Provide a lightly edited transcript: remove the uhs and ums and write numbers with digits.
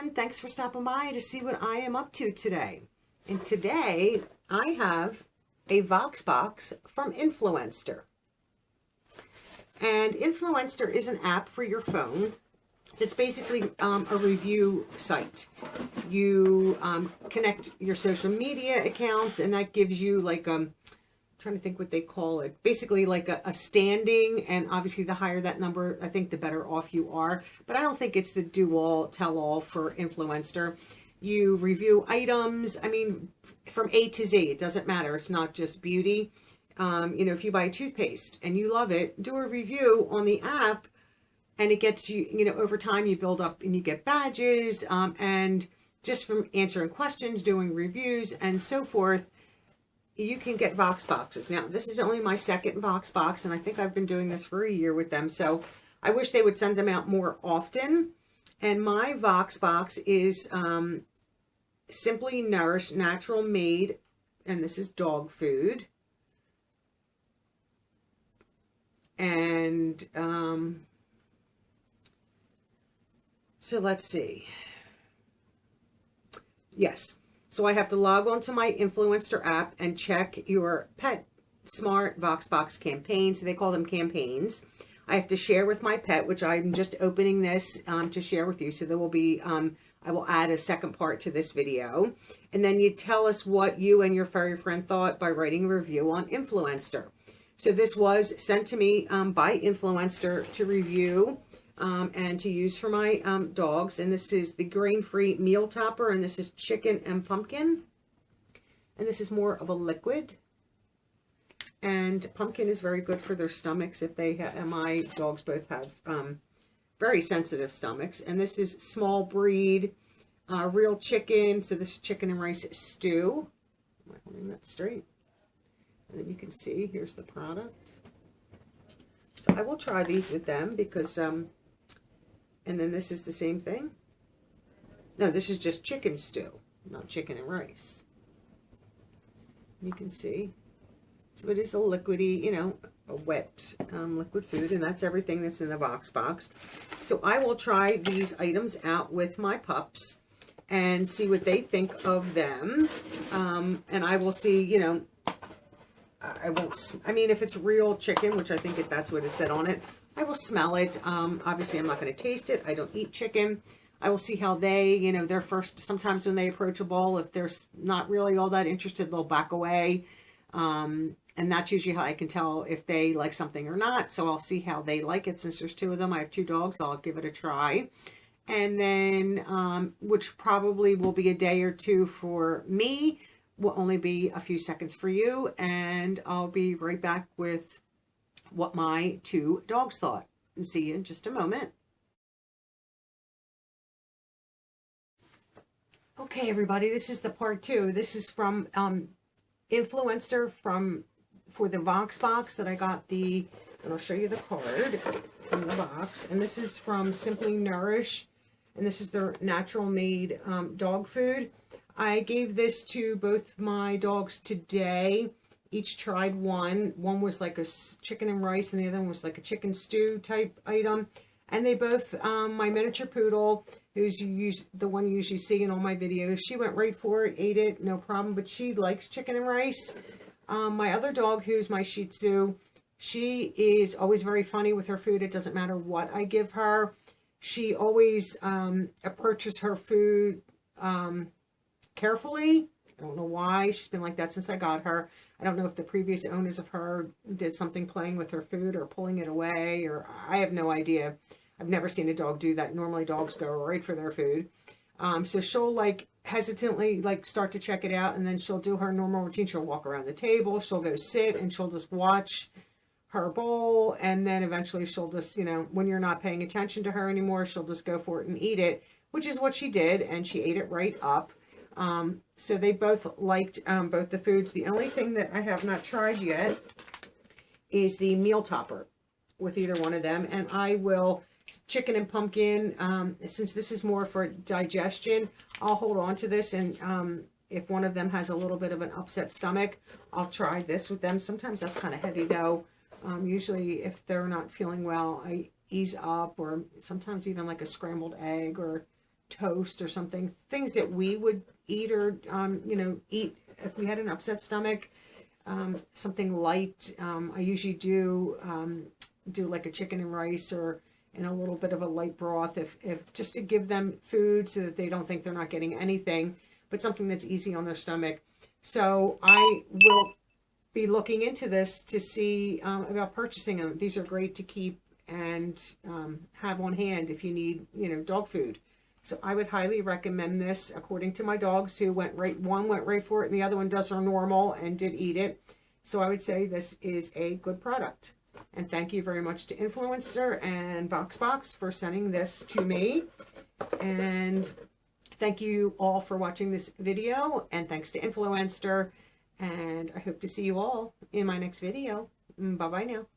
everyone. Thanks for stopping by to see what I am up to today. And today I have a Voxbox from Influenster. And Influenster is an app for your phone. It's basically a review site. You connect your social media accounts, and that gives you like trying to think what they call it. Basically like a standing, and obviously the higher that number, I think the better off you are. But I don't think it's the do-all, tell-all for Influencer. You review items, I mean, from A to Z. It doesn't matter. It's not just beauty. You know, if you buy a toothpaste and you love it, do a review on the app, and it gets you, you know, over time you build up and you get badges, and just from answering questions, doing reviews, and so forth, you can get Voxboxes. Now, this is only my second Voxbox, and I think I've been doing this for a year with them, so I wish they would send them out more often. And my Voxbox is Simply Nourish Natural Made, and this is dog food. And so let's see. Yes. So I have to log on to my Influencer app and check your Petsmart Voxbox campaigns. So they call them campaigns. I have to share with my pet, which I'm just opening this to share with you. So there will be, I will add a second part to this video. And then you tell us what you and your furry friend thought by writing a review on Influencer. So this was sent to me by Influencer to review and to use for my dogs. And this is the grain-free meal topper, and this is chicken and pumpkin. And this is more of a liquid. And pumpkin is very good for their stomachs if they have, and my dogs both have very sensitive stomachs. And this is small breed, real chicken. So this is chicken and rice stew. Am I holding that straight? And then you can see, here's the product. So I will try these with them because, and then this is the same thing. No, this is just chicken stew, not chicken and rice. You can see. So it is a liquidy, you know, a wet liquid food, and that's everything that's in the Voxbox. So I will try these items out with my pups and see what they think of them. And I will see, you know, I mean, if it's real chicken, which I think that's what it said on it, I will smell it. Obviously, I'm not going to taste it. I don't eat chicken. I will see how they, you know, they're first, sometimes when they approach a bowl, if they're not really all that interested, they'll back away. And that's usually how I can tell if they like something or not. So I'll see how they like it. Since there's two of them, I have two dogs, I'll give it a try. And then, which probably will be a day or two for me, will only be a few seconds for you. And I'll be right back with what my two dogs thought. And see you in just a moment. Okay, everybody, this is the part two. This is from Influencer for the Voxbox that I got and I'll show you the card from the box. And this is from Simply Nourish, and this is their natural made dog food. I gave this to both my dogs today. Each tried one. One was like a chicken and rice, and the other one was like a chicken stew type item. And they both, my miniature poodle, who's the one you usually see in all my videos, she went right for it, ate it, no problem, but she likes chicken and rice. My other dog, who's my Shih Tzu, she is always very funny with her food. It doesn't matter what I give her. She always approaches her food carefully. I don't know why. She's been like that since I got her. I don't know if the previous owners of her did something playing with her food or pulling it away, or I have no idea. I've never seen a dog do that. Normally dogs go right for their food. So she'll like hesitantly like start to check it out, and then she'll do her normal routine. She'll walk around the table, she'll go sit, and she'll just watch her bowl, and then eventually she'll just, you know, when you're not paying attention to her anymore, she'll just go for it and eat it, which is what she did, and she ate it right up. So they both liked both the foods. The only thing that I have not tried yet is the meal topper with either one of them, and I will, chicken and pumpkin, since this is more for digestion, I'll hold on to this, and if one of them has a little bit of an upset stomach, I'll try this with them. Sometimes that's kind of heavy though. Usually if they're not feeling well, I ease up, or sometimes even like a scrambled egg or toast or something, things that we would eat or, you know, eat if we had an upset stomach, something light. I usually do like a chicken and rice or in a little bit of a light broth, if just to give them food so that they don't think they're not getting anything, but something that's easy on their stomach. So I will be looking into this to see about purchasing them. These are great to keep and have on hand if you need, you know, dog food. So I would highly recommend this. According to my dogs, who one went right for it and the other one does her normal and did eat it. So I would say this is a good product. And thank you very much to Influenster and Voxbox for sending this to me. And thank you all for watching this video. And thanks to Influenster. And I hope to see you all in my next video. Bye-bye now.